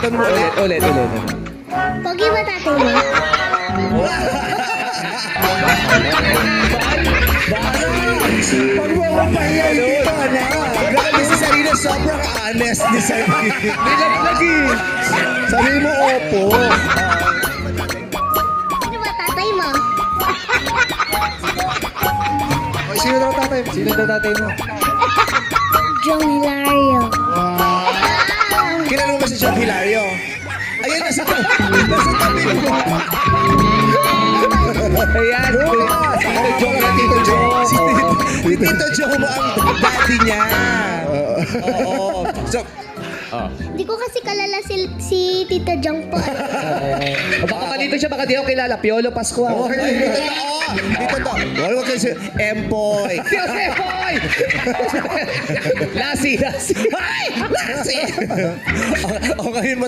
Ulitin mo ulit. Ulit. Pogi ba tatay mo? Pag mo ako pahiya yung dito, anak. Grabe si Sarina, sobrang honest ni Sarina. Lagi. Sabi mo, opo. Sino ba tatay mo? Ay, sino daw tatay? Sino daw tatay mo? Jong Hilario. Kilala mo ba si John Hilario? Ayun, nasa tabi mo. Ayan. Tito Jong na Tito Jong. Si Tito Jong mo ang daddy niya. Oo. So, Hindi ko kasi kalala si Tita Jong po. Baka malito siya, baka di ako kilala. Piolo Pascual. dito to. Wala kasi Empoy. Boy! Lassie! Ay! Lassie! O ngayon mo